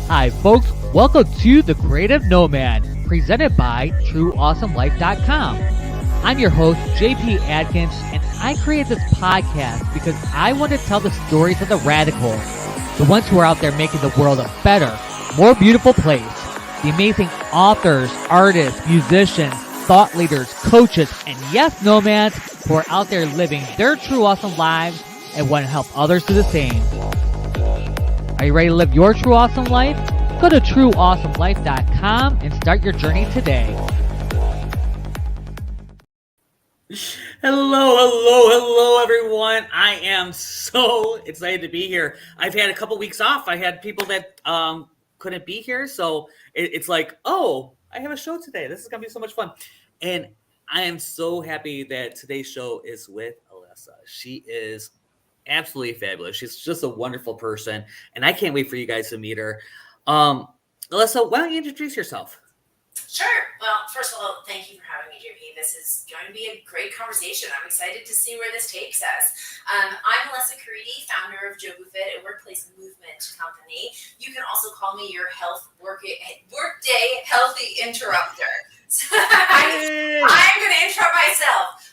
Hi, folks. Welcome to the Creative Nomad, presented by TrueAwesomeLife.com. I'm your host, JP Adkins, and I created this podcast because I want to tell the stories of the radicals, the ones who are out there making the world a better, more beautiful place. The amazing authors, artists, musicians, thought leaders, coaches, and yes, nomads who are out there living their true awesome lives and want to help others do the same. Are you ready to live your true awesome life? Go to TrueAwesomeLife.com and start your journey today. Hello, everyone. I am so excited to be here. I've had a couple weeks off. I had people that couldn't be here, so it's like, oh, I have a show today. This is going to be so much fun. And I am so happy that today's show is with Alessa. She is absolutely fabulous. She's just a wonderful person, and I can't wait for you guys to meet her. Alessa, why don't you introduce yourself? Sure. Well, first of all, thank you for having me, JP. This is going to be a great conversation. I'm excited to see where this takes us. I'm Alessa Caridi, founder of Jogufit, a workplace movement company. You can also call me your Workday healthy interrupter. So I'm going to interrupt myself.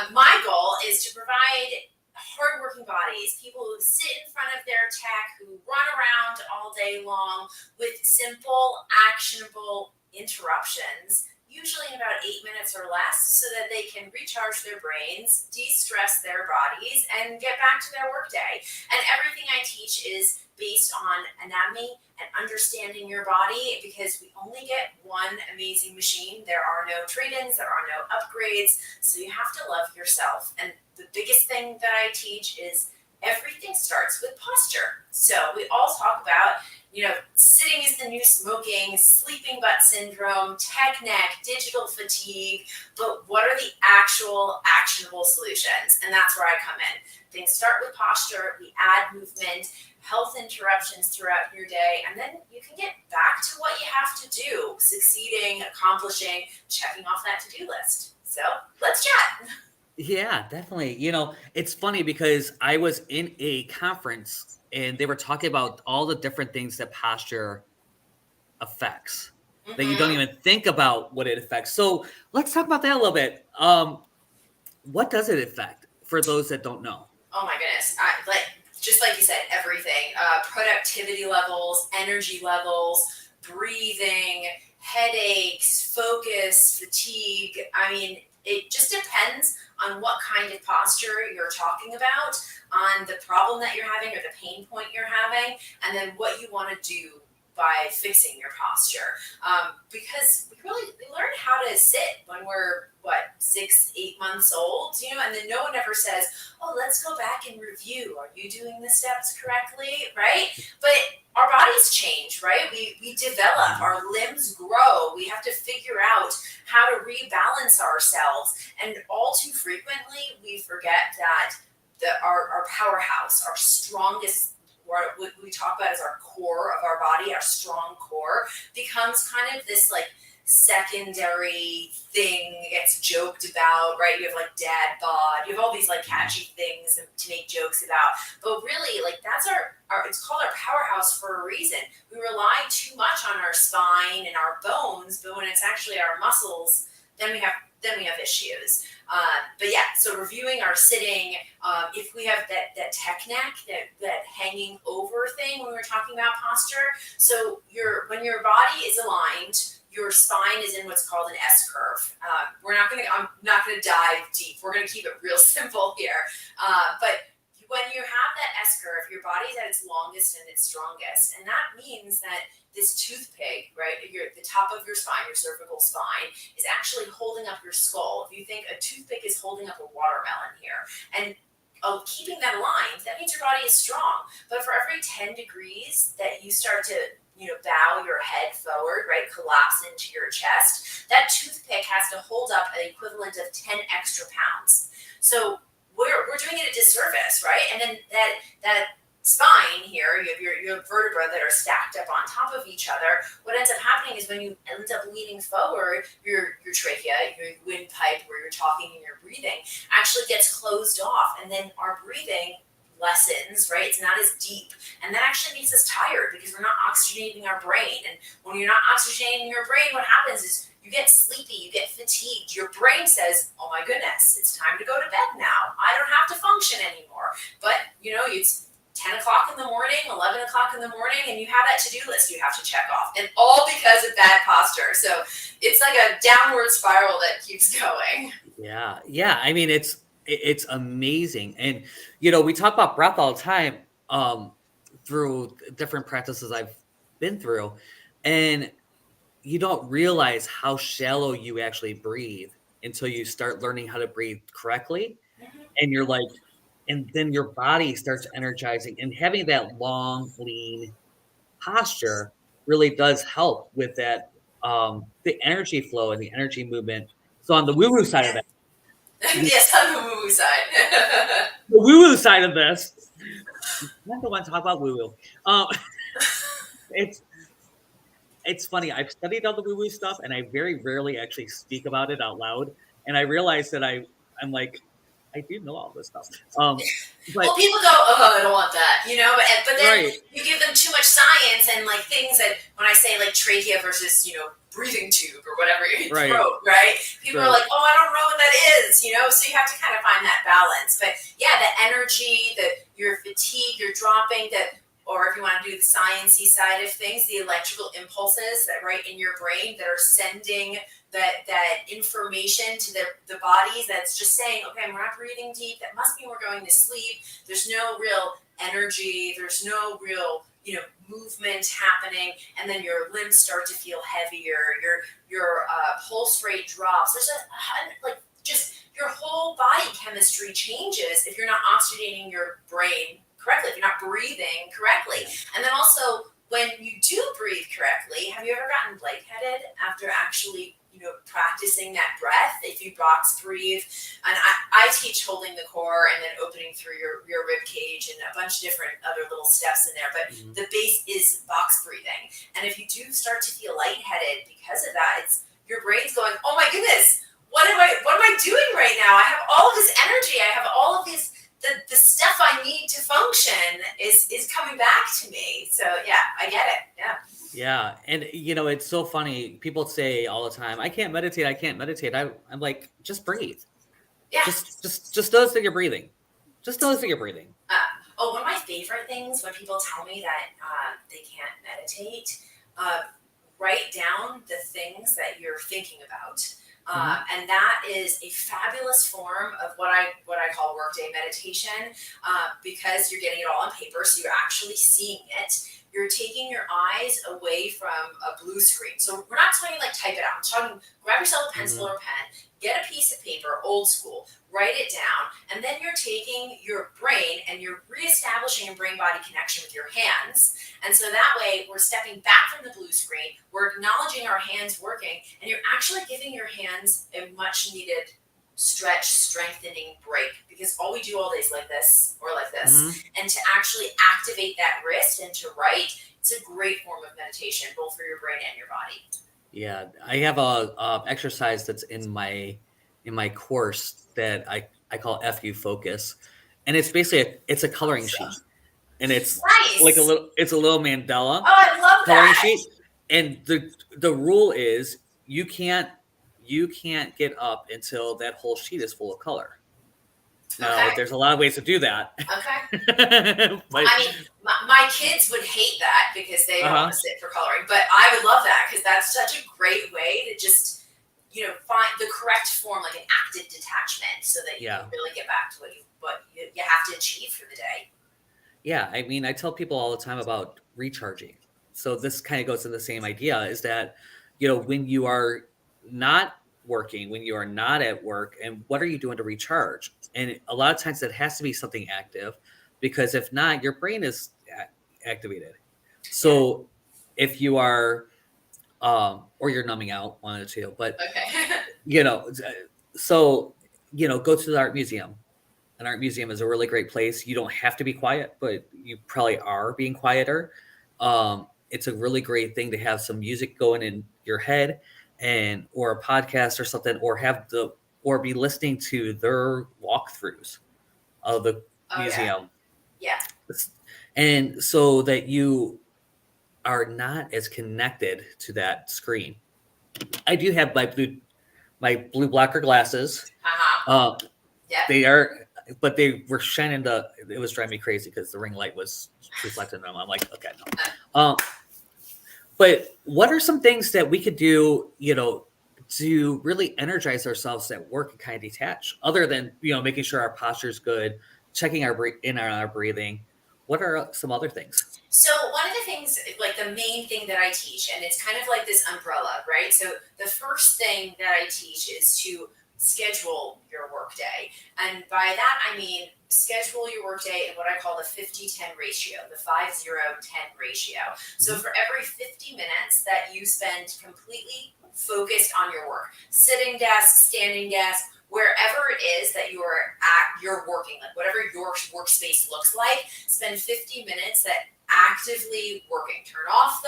My goal is to provide hardworking bodies, people who sit in front of their tech, who run around all day long with simple, actionable interruptions, usually in about 8 minutes or less, so that they can recharge their brains, de-stress their bodies, and get back to their workday. And everything I teach is based on anatomy and understanding your body, because we only get one amazing machine. There are no trade-ins, there are no upgrades, so you have to love yourself. And the biggest thing that I teach is everything starts with posture. So we all talk about, sitting is the new smoking, sleeping butt syndrome, tech neck, digital fatigue, but what are the actual actionable solutions? And that's where I come in. Things start with posture, we add movement, health interruptions throughout your day, and then you can get back to what you have to do, succeeding, accomplishing, checking off that to-do list. So let's chat. Yeah, definitely. It's funny because I was in a conference and they were talking about all the different things that posture affects that you don't even think about what it affects. So let's talk about that a little bit. What does it affect for those that don't know? Oh my goodness. Just like you said, everything, productivity levels, energy levels, breathing, headaches, focus, fatigue. I mean, it just depends on what kind of posture you're talking about, on the problem that you're having or the pain point you're having, and then what you want to do by fixing your posture. Because we learn how to sit when we're 6-8 months old, and then no one ever says, oh, let's go back and review. Are you doing the steps correctly? Right? But our bodies change, right? We develop, our limbs grow. We have to figure out how to rebalance ourselves. And all too frequently, we forget that our powerhouse, our strongest, what we talk about as our core of our body, our strong core, becomes kind of this secondary thing gets joked about, right? You have dad bod, you have all these catchy things to make jokes about, but really that's our it's called our powerhouse for a reason. We rely too much on our spine and our bones, but when it's actually our muscles, then we have issues. But yeah, so reviewing our sitting, if we have that tech neck, that hanging over thing when we're talking about posture. So when your body is aligned, your spine is in what's called an S curve. I'm not gonna dive deep. We're gonna keep it real simple here. But when you have that S curve, your body's at its longest and its strongest. And that means that this toothpick, right, the top of your spine, your cervical spine, is actually holding up your skull. If you think a toothpick is holding up a watermelon here, and keeping that aligned, that means your body is strong. But for every 10 degrees that you start to bow your head forward, right, collapse into your chest, that toothpick has to hold up an equivalent of 10 extra pounds. So we're doing it a disservice, right? And then that spine here, you have your vertebrae that are stacked up on top of each other. What ends up happening is when you end up leaning forward, your trachea, your windpipe where you're talking and you're breathing, actually gets closed off. And then our breathing lessens, right? It's not as deep. And that actually makes us tired because we're not oxygenating our brain. And when you're not oxygenating your brain, what happens is you get sleepy, you get fatigued. Your brain says, oh my goodness, it's time to go to bed now. I don't have to function anymore. But, it's 10 o'clock in the morning, 11 o'clock in the morning, and you have that to-do list you have to check off. And all because of bad posture. So it's like a downward spiral that keeps going. Yeah. Yeah. I mean, it's amazing. And, we talk about breath all the time through different practices I've been through. And you don't realize how shallow you actually breathe until you start learning how to breathe correctly. And you're like, and then your body starts energizing, and having that long, lean posture really does help with that, the energy flow and the energy movement. So on the woo-woo side of that, Yes, on the woo-woo side. the woo-woo side of this, I don't want to talk about woo-woo. It's funny. I've studied all the woo-woo stuff, and I very rarely actually speak about it out loud. And I realize that I'm like, I do know all this stuff. But well, people go, oh, I don't want that, but then right. You give them too much science and like things that when I say like trachea versus, breathing tube or whatever, Right. throat, right? People Right. are like, oh, I don't know what that is, so you have to kind of find that balance. But yeah, the energy, your fatigue, you're dropping, or if you want to do the sciencey side of things, the electrical impulses that right in your brain that are sending that information to the bodies that's just saying, okay, we're not breathing deep. That must mean we're going to sleep. There's no real energy. There's no real, movement happening. And then your limbs start to feel heavier. Your pulse rate drops. There's just your whole body chemistry changes if you're not oxygenating your brain correctly, if you're not breathing correctly. And then also, when you do breathe correctly, have you ever gotten lightheaded after actually practicing that breath? If you box breathe, and I teach holding the core and then opening through your rib cage and a bunch of different other little steps in there, but the base is box breathing. And if you do start to feel lightheaded because of that, it's your brain's going, oh my goodness, what am I doing right now? I have all of this energy. I have all of this. The stuff I need to function is coming back to me. So yeah, I get it. Yeah. Yeah. And it's so funny. People say all the time, I can't meditate. I'm like, just breathe. Yeah. Just notice that you're breathing. Just notice that you're breathing. One of my favorite things when people tell me that they can't meditate, write down the things that you're thinking about. And that is a fabulous form of what I call Workday meditation, because you're getting it all on paper, so you're actually seeing it. You're taking your eyes away from a blue screen. So we're not talking like type it out. I'm talking grab yourself a pencil or a pen, get a piece of paper, old school, write it down, and then you're taking your brain and you're reestablishing a brain-body connection with your hands. And so that way we're stepping back from the blue screen, we're acknowledging our hands working, and you're actually giving your hands a much-needed stretch, strengthening break, because all we do all day is like this or like this. And to actually activate that wrist and to write, it's a great form of meditation, both for your brain and your body. Yeah, I have a exercise that's in my course that I call FU Focus, and it's basically it's a coloring sheet, and it's nice. like a little mandala. Oh, I love coloring that. sheet, and the rule is you can't get up until that whole sheet is full of color. Now, there's a lot of ways to do that. Okay. I mean, my kids would hate that because they don't want to sit for coloring, but I would love that because that's such a great way to just, find the correct form, like an active detachment, so that you can really get back to what you have to achieve for the day. Yeah, I mean, I tell people all the time about recharging. So this kind of goes in the same idea, is that, when you are not working, when you are not at work, and what are you doing to recharge? And a lot of times it has to be something active, because if not, your brain is activated. So if you are, or you're numbing out, one of the two, but, so, go to the art museum. An art museum is a really great place. You don't have to be quiet, but you probably are being quieter. It's a really great thing to have some music going in your head, or a podcast or something, or be listening to their walkthroughs of the museum. Yeah. And so that you are not as connected to that screen. I do have my blue blocker glasses. Uh-huh. Yeah. They are, but they were shining it was driving me crazy because the ring light was reflecting them. I'm like, okay, no. But what are some things that we could do, to really energize ourselves at work and kind of detach, other than, making sure our posture is good, checking our our breathing? What are some other things? So one of the things, like the main thing that I teach, and it's kind of like this umbrella, right? So the first thing that I teach is to schedule your workday. And by that, I mean schedule your workday in what I call the 50-10 ratio, the 5-0-10 ratio. So for every 50 minutes that you spend completely focused on your work, sitting desk, standing desk, wherever it is that you're working, like whatever your workspace looks like, spend 50 minutes that actively working. Turn off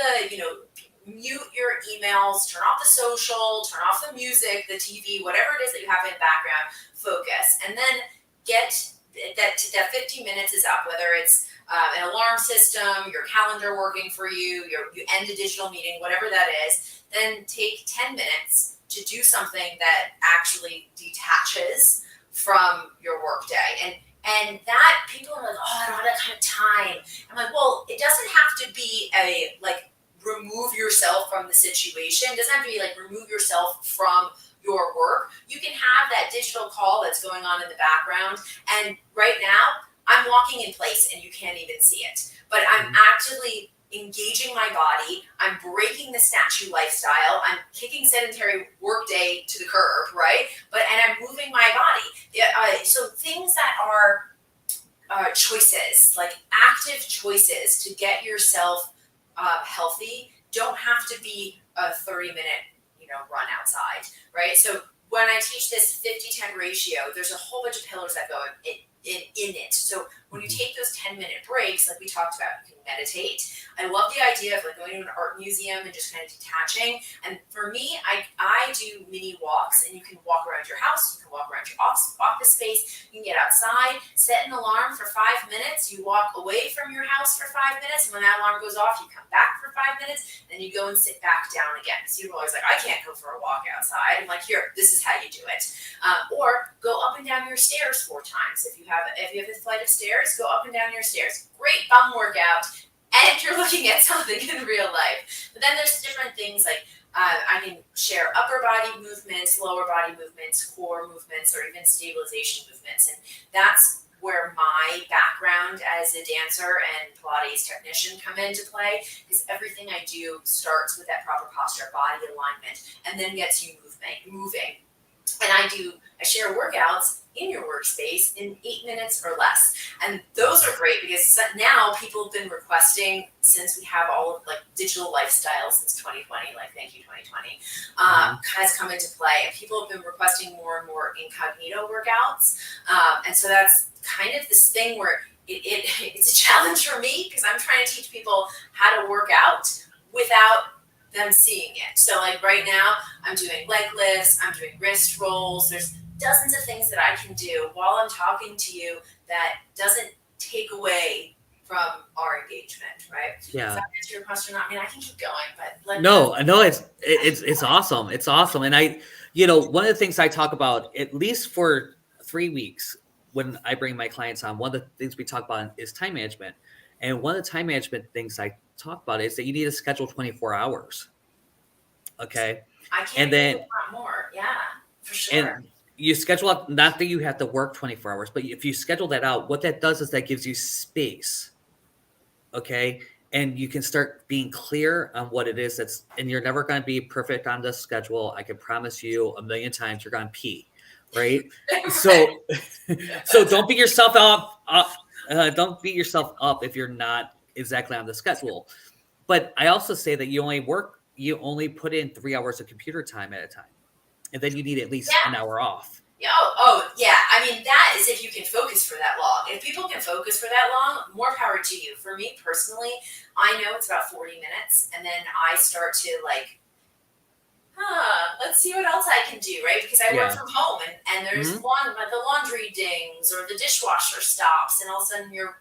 mute your emails, turn off the social, turn off the music, the TV, whatever it is that you have in background, focus. And then get that 50 minutes is up, whether it's an alarm system, your calendar working for you, you end a digital meeting, whatever that is, then take 10 minutes to do something that actually detaches from your workday. And that people are like, oh, I don't have that kind of time. I'm like, well, it doesn't have to be remove yourself from the situation. It doesn't have to be like remove yourself from your work. You can have that digital call that's going on in the background. And right now, I'm walking in place and you can't even see it. But I'm actively engaging my body. I'm breaking the statue lifestyle. I'm kicking sedentary workday to the curb, right? And I'm moving my body. So things that are choices, like active choices to get yourself healthy, don't have to be a 30-minute, run outside, right? So when I teach this 50-10 ratio, there's a whole bunch of pillars that go in it. So when you take those 10-minute breaks, like we talked about, you can meditate. I love the idea of like going to an art museum and just kind of detaching. And for me, I do mini walks, and you can walk around your house, you can walk around your office space, you can get outside, set an alarm for 5 minutes, you walk away from your house for 5 minutes, and when that alarm goes off, you come back for 5 minutes, then you go and sit back down again. So you're always like, I can't go for a walk outside. I'm like, here, this is how you do it. Or go up and down your stairs 4 times. If you have a flight of stairs, go up and down your stairs. Great bum workout. And you're looking at something in real life. But then there's different things like I can share upper body movements, lower body movements, core movements, or even stabilization movements. And that's where my background as a dancer and Pilates technician come into play, because everything I do starts with that proper posture, body alignment, and then gets you moving. And I share workouts in your workspace in 8 minutes or less. And those are great because now people have been requesting, since we have all of like digital lifestyle since 2020, like thank you 2020, has come into play. And people have been requesting more and more incognito workouts. And so that's kind of this thing where it's a challenge for me because I'm trying to teach people how to work out without them seeing it. So like right now, I'm doing leg lifts, I'm doing wrist rolls. There's dozens of things that I can do while I'm talking to you that doesn't take away from our engagement, right? Yeah. Does that answer your question? I mean, I can keep going, but no, it's awesome. It's awesome. And one of the things I talk about, at least for 3 weeks, when I bring my clients on, one of the things we talk about is time management. And one of the time management things I talk about is that you need to schedule 24 hours. Okay. I can't do a lot more. Yeah, for sure. And you schedule out, not that you have to work 24 hours, but if you schedule that out, what that does is that gives you space. Okay. And you can start being clear on what it is and you're never going to be perfect on this schedule. I can promise you 1,000,000 times you're going to pee. Right. So don't beat yourself up. Don't beat yourself up if you're not exactly on the schedule. But I also say that you only put in 3 hours of computer time at a time. And then you need at least an hour off. Yeah. Oh, yeah. I mean, that is if you can focus for that long. If people can focus for that long, more power to you. For me personally, I know it's about 40 minutes. And then I start to let's see what else I can do, right? Because I work Yeah. from home and there's Mhm. the laundry dings or the dishwasher stops, and all of a sudden your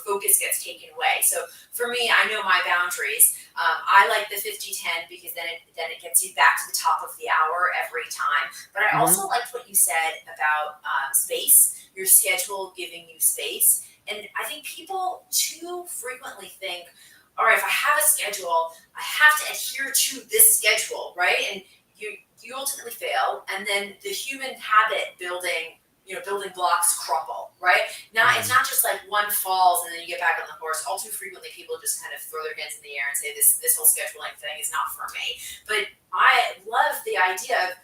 focus gets taken away. So for me, I know my boundaries. I like the 50-10 because then it gets you back to the top of the hour every time. But I also Mhm. liked what you said about space, your schedule giving you space. And I think people too frequently think, all right, if I have a schedule, I have to adhere to this schedule, right? And you ultimately fail, and then the human habit building blocks crumble, right? Now it's not just like one falls and then you get back on the horse. All too frequently, people just kind of throw their hands in the air and say this whole scheduling thing is not for me. But I love the idea of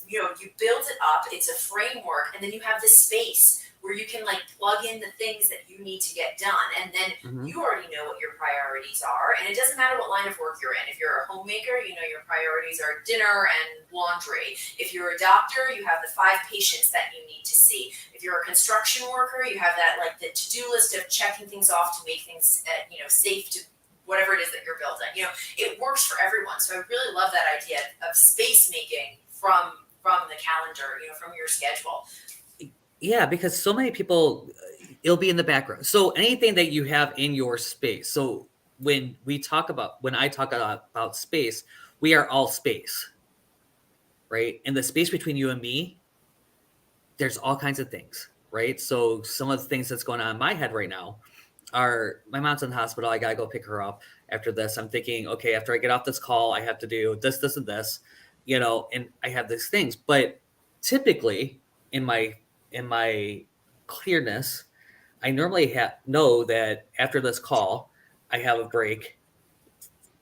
you build it up, it's a framework, and then you have this space where you can like plug in the things that you need to get done. And then Mhm. you already know what your priorities are. And it doesn't matter what line of work you're in. If you're a homemaker, your priorities are dinner and laundry. If you're a doctor, you have the 5 patients that you need to see. If you're a construction worker, you have that like the to-do list of checking things off to make things safe to whatever it is that you're building. It works for everyone. So I really love that idea of space making from the calendar, from your schedule. Yeah, because so many people, it'll be in the background. So anything that you have in your space. So when I talk about space, we are all space, right? And the space between you and me, there's all kinds of things, right? So some of the things that's going on in my head right now are my mom's in the hospital. I got to go pick her up after this. I'm thinking, okay, after I get off this call, I have to do this, and this, and I have these things. But typically in my clearness, I normally know that after this call, I have a break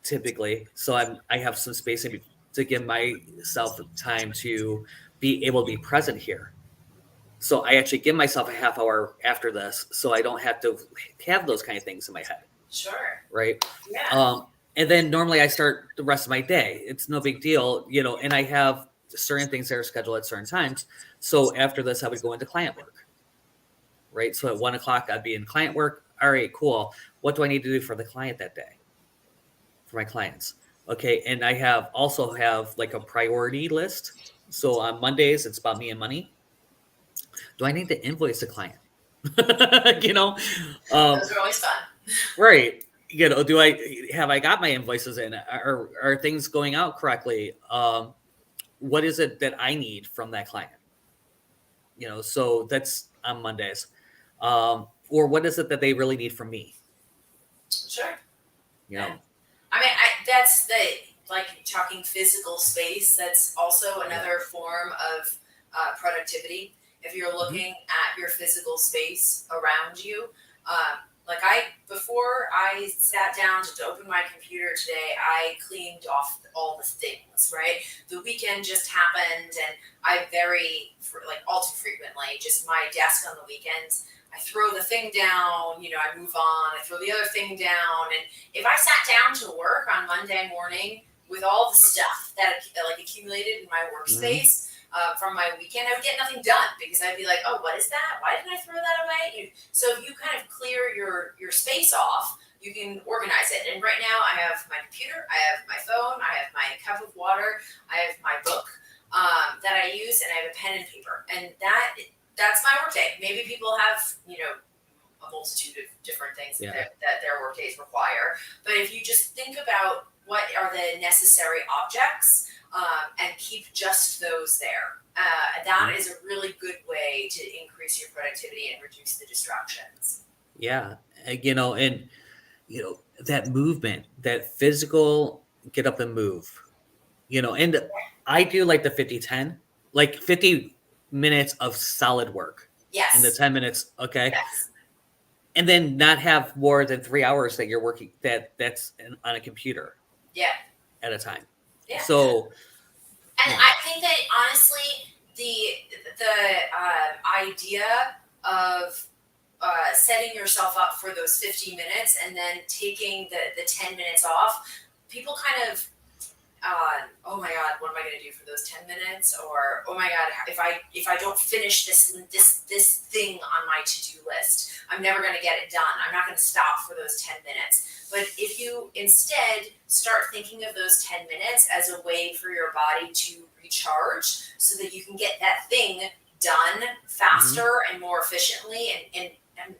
typically. So I have some space to give myself time to be able to be present here. So I actually give myself a half hour after this, so I don't have to have those kind of things in my head, Sure. right? Yeah. And then normally I start the rest of my day. It's no big deal, and I have certain things that are scheduled at certain times. So after this, I would go into client work, right? So at 1:00, I'd be in client work. All right, cool. What do I need to do for the client that day? For my clients. Okay. And I also have like a priority list. So on Mondays, it's about me and money. Do I need to invoice the client? you know, um, Those are always fun. right. Do I got my invoices in? Are things going out correctly? What is it that I need from that client? So that's on Mondays. Or what is it that they really need from me? Sure. You know, I mean, that's the like talking physical space. That's also another form of productivity. If you're looking at your physical space around you, before I sat down to open my computer today, I cleaned off all the things. Right, the weekend just happened, and all too frequently, just my desk on the weekends. I throw the thing down, I move on, I throw the other thing down. And if I sat down to work on Monday morning with all the stuff that accumulated in my workspace from my weekend, I would get nothing done because I'd be like, oh, what is that? Why didn't I throw that away? So if you kind of clear your space off, you can organize it. And right now I have my computer, I have my phone, I have my cup of water, I have my book that I use, and I have a pen and paper. And that's my workday. Maybe people have, a multitude of different things that their workdays require. But if you just think about what are the necessary objects and keep just those there, that is a really good way to increase your productivity and reduce the distractions. Yeah. And that movement, that physical get up and move, and I do like the 50-10, like 50 minutes of solid work. Yes. In the 10 minutes. Okay. Yes. And then not have more than 3 hours that you're working that's on a computer. Yeah. At a time. Yeah. So. And I think that honestly, the idea of setting yourself up for those 50 minutes and then taking the 10 minutes off, people kind of oh my God, what am I going to do for those 10 minutes? Or, oh my God, if I don't finish this thing on my to-do list, I'm never going to get it done. I'm not going to stop for those 10 minutes. But if you instead start thinking of those 10 minutes as a way for your body to recharge so that you can get that thing done faster and more efficiently and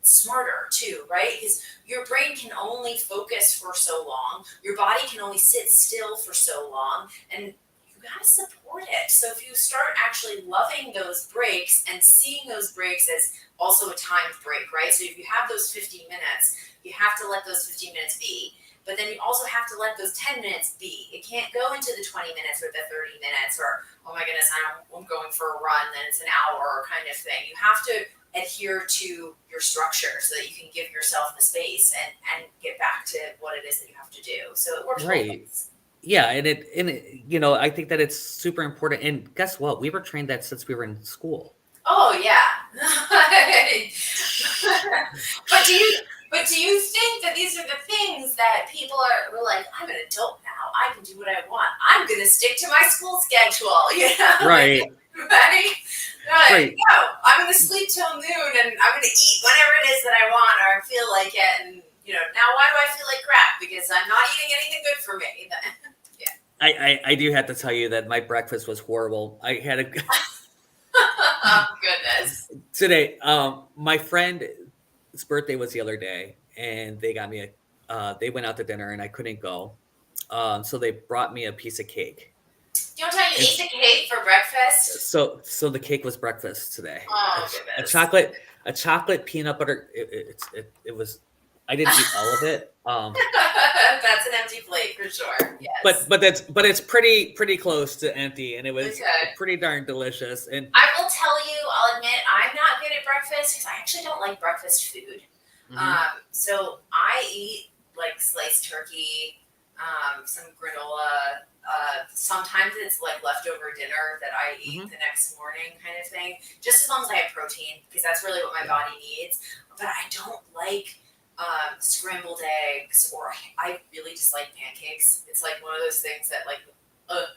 smarter too, right? Because your brain can only focus for so long. Your body can only sit still for so long, and you gotta support it. So if you start actually loving those breaks and seeing those breaks as also a timed break, right? So if you have those 15 minutes, you have to let those 15 minutes be. But then you also have to let those 10 minutes be. It can't go into the 20 minutes or the 30 minutes or, oh my goodness, I'm going for a run, then it's an hour kind of thing. You have to adhere to your structure so that you can give yourself the space and get back to what it is that you have to do. So it works both ways. Yeah, and it, you know, I think that it's super important. And guess what? We were trained that since we were in school. Oh yeah. But do you think that these are the things that people are like, I'm an adult now, I can do what I want. I'm gonna stick to my school schedule, you know? Right. Right. No, I'm gonna sleep till noon and I'm gonna eat whenever it is that I want or I feel like it. And you know, now why do I feel like crap? Because I'm not eating anything good for me. Yeah. I do have to tell you that my breakfast was horrible. I had a Oh goodness. today. My friend's birthday was the other day, and they got me they went out to dinner, and I couldn't go. So they brought me a piece of cake. You don't tell me you ate the cake for breakfast? So the cake was breakfast today. Oh A goodness. chocolate peanut butter. It was. I didn't eat all of it. That's an empty plate for sure. Yes. But it's pretty close to empty, and it was Okay. pretty darn delicious. And I will tell you, I'll admit, I'm not good at breakfast because I actually don't like breakfast food. So I eat like sliced turkey, some granola. Sometimes it's like leftover dinner that I eat the next morning, kind of thing. Just as long as I have protein, because that's really what my body needs. But I don't like scrambled eggs, or I really dislike pancakes. It's like one of those things that like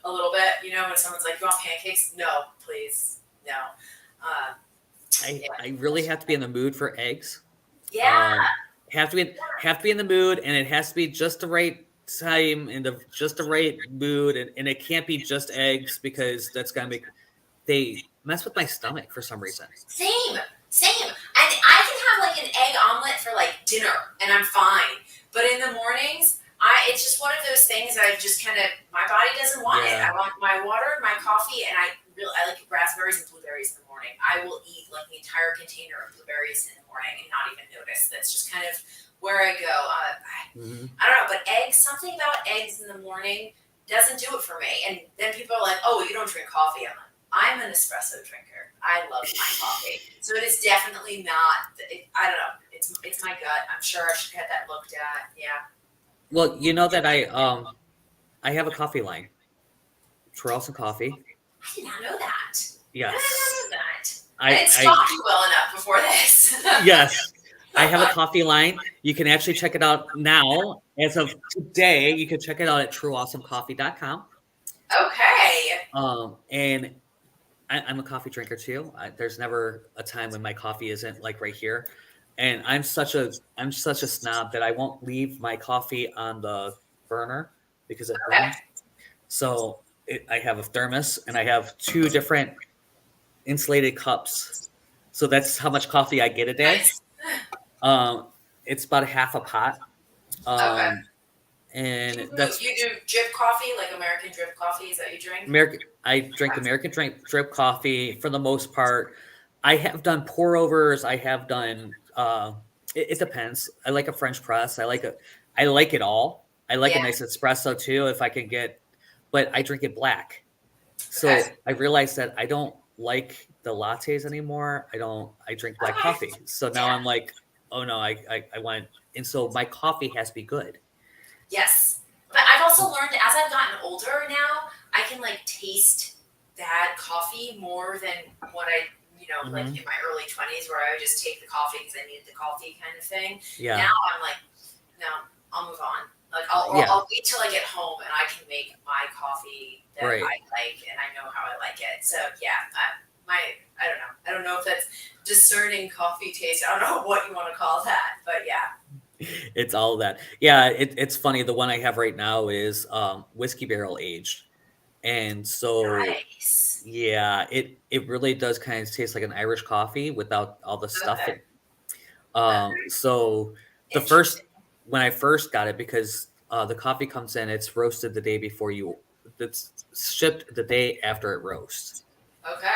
a little bit, you know, when someone's like, you want pancakes? No, please, no. I really have to be in the mood for eggs. Yeah. Have to be in the mood, and it has to be just the right time and just the right mood, and it can't be just eggs because that's gonna they mess with my stomach for some reason. Same. And I can have like an egg omelet for like dinner, and I'm fine. But in the mornings, it's just one of those things that I just kind of, my body doesn't want it. I want my water and my coffee, and I like raspberries and blueberries in the morning. I will eat like the entire container of blueberries in the morning and not even notice. That's just kind of where I go. I don't know, but something about eggs in the morning doesn't do it for me. And then people are like, oh, you don't drink coffee. I'm an espresso drinker. I love my coffee. So it is definitely not, I don't know. It's my gut. I'm sure I should get that looked at. Yeah. Well, you know that I have a coffee line. Charleston Coffee. I did not know that. Yes. I did not know that. I didn't stalk you well enough before this. Yes. I have a coffee line. You can actually check it out now. As of today, you can check it out at trueawesomecoffee.com. Okay. And I'm a coffee drinker too. There's never a time when my coffee isn't like right here. And I'm such a snob that I won't leave my coffee on the burner because it burns. So I have a thermos, and I have 2 different insulated cups. So that's how much coffee I get a day. Nice. It's about half a pot. And you do drip coffee, like American drip coffee? Is that what you drink? I drink American drip coffee for the most part. I have done pour overs. I have done. It depends. I like a French press. I like it all. I like a nice espresso too, if I can get. But I drink it black. So I realized that I don't like the lattes anymore. I drink black coffee. So now I'm like, oh no, I want. And so my coffee has to be good. Yes. But I've also learned as I've gotten older now, I can like taste bad coffee more than what I, like in my early 20s where I would just take the coffee because I needed the coffee kind of thing. Yeah. Now I'm like, no, I'll move on. Like I'll wait till I get home and I can make my coffee that Right. I like and I know how I like it. So yeah, I don't know. I don't know if that's discerning coffee taste. I don't know what you want to call that, but yeah. It's all of that. Yeah, it's funny. The one I have right now is whiskey barrel aged. And so Nice. yeah, it really does kind of taste like an Irish coffee without all the stuff. Okay. So the first when I first got it, because the coffee comes in, it's roasted the day before it's shipped the day after it roasts. Okay.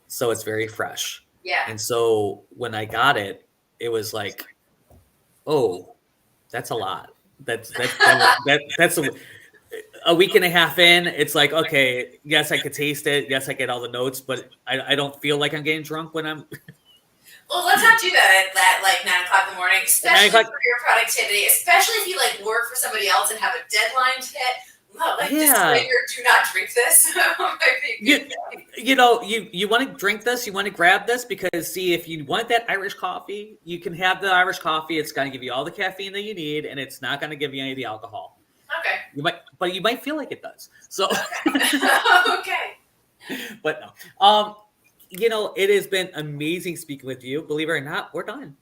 So it's very fresh. Yeah. And so when I got it, it was like, oh, that's a lot. That's a week and a half in. It's like, okay, yes, I could taste it. Yes, I get all the notes, but I don't feel like I'm getting drunk when I'm. Well, let's not do that at like 9 o'clock in the morning, especially for your productivity, especially if you like work for somebody else and have a deadline to hit. Like disclaimer, do not drink this. You want to drink this, you want to grab this, because see, if you want that Irish coffee, you can have the Irish coffee. It's going to give you all the caffeine that you need, and it's not going to give you any of the alcohol. Okay. You might feel like it does. So okay. But no. It has been amazing speaking with you. Believe it or not, we're done.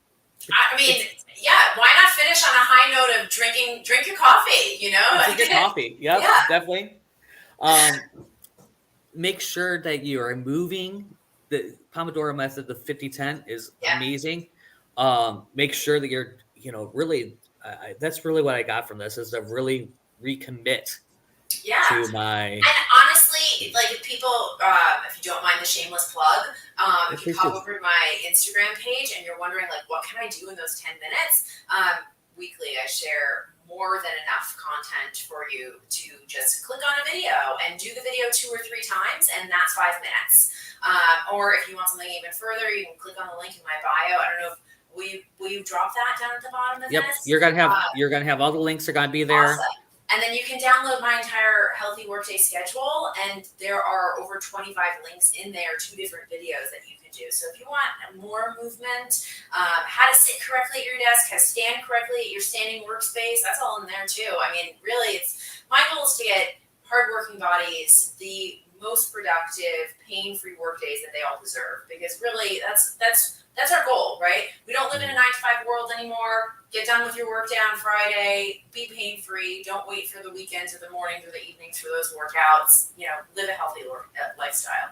I mean, yeah, why not finish on a high note of drink your coffee, Drink your coffee. Yep, yeah, definitely. Make sure that you are moving. The Pomodoro method, the 50-10 is amazing. Make sure that you're, really, that's really what I got from this, is to really recommit to my... And honestly, like if people, if you don't mind the shameless plug, if you pop over to my Instagram page and you're wondering like, what can I do in those 10 minutes? Weekly, I share more than enough content for you to just click on a video and do the video 2 or 3 times, and that's 5 minutes. Or if you want something even further, you can click on the link in my bio. I don't know if will you drop that down at the bottom of this? You're gonna have all the links are gonna be there. Awesome. And then you can download my entire Healthy Workday schedule, and there are over 25 links in there, 2 different videos that you can do. So if you want more movement, how to sit correctly at your desk, how to stand correctly at your standing workspace, that's all in there too. I mean, really, my goal is to get hardworking bodies the most productive, pain-free work days that they all deserve. Because really, that's our goal, right? We don't live in a 9-to-5 world anymore. Get done with your work day on Friday. Be pain-free. Don't wait for the weekends or the mornings or the evenings for those workouts. Live a healthy lifestyle.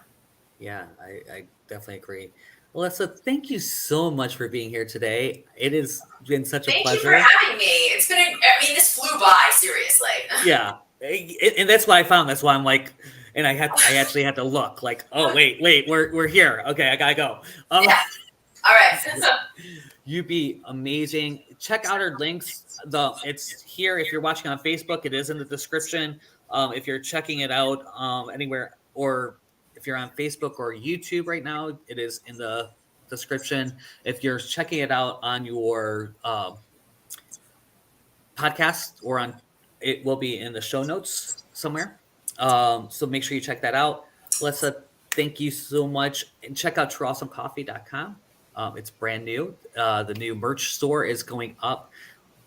Yeah, I definitely agree. Alessa, thank you so much for being here today. It has been such a pleasure. Thank you for having me. This flew by, seriously. Yeah, and that's what I found. That's why I'm like, and I actually had to look like, oh wait, we're here. Okay, I gotta go. Yeah. All right. You'd be amazing. Check out our links. It's here. If you're watching on Facebook, it is in the description. If you're checking it out anywhere, or if you're on Facebook or YouTube right now, it is in the description. If you're checking it out on your podcast it will be in the show notes somewhere. So make sure you check that out. Alessa, thank you so much. And check out TrueAwesomeCoffee.com. It's brand new. The new merch store is going up.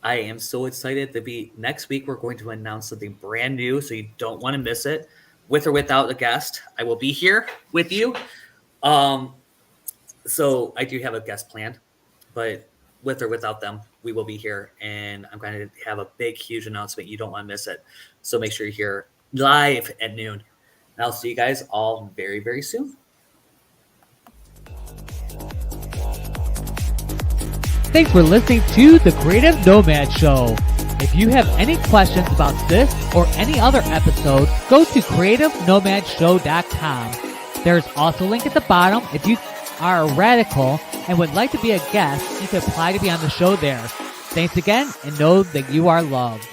I am so excited to be next week. We're going to announce something brand new, so you don't want to miss it. With or without a guest, I will be here with you. So I do have a guest planned, but with or without them, we will be here, and I'm going to have a big, huge announcement. You don't want to miss it. So make sure you're here live at noon. And I'll see you guys all very, very soon. Thanks for listening to the Creative Nomad Show. If you have any questions about this or any other episode, go to creativenomadshow.com. There's also a link at the bottom. If you are a radical and would like to be a guest, you can apply to be on the show there. Thanks again, and know that you are loved.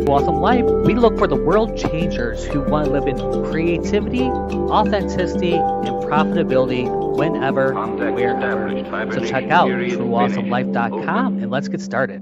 Awesome Life, we look for the world changers who want to live in creativity, authenticity, and profitability whenever, wherever. So check out TrueAwesomeLife.com and let's get started.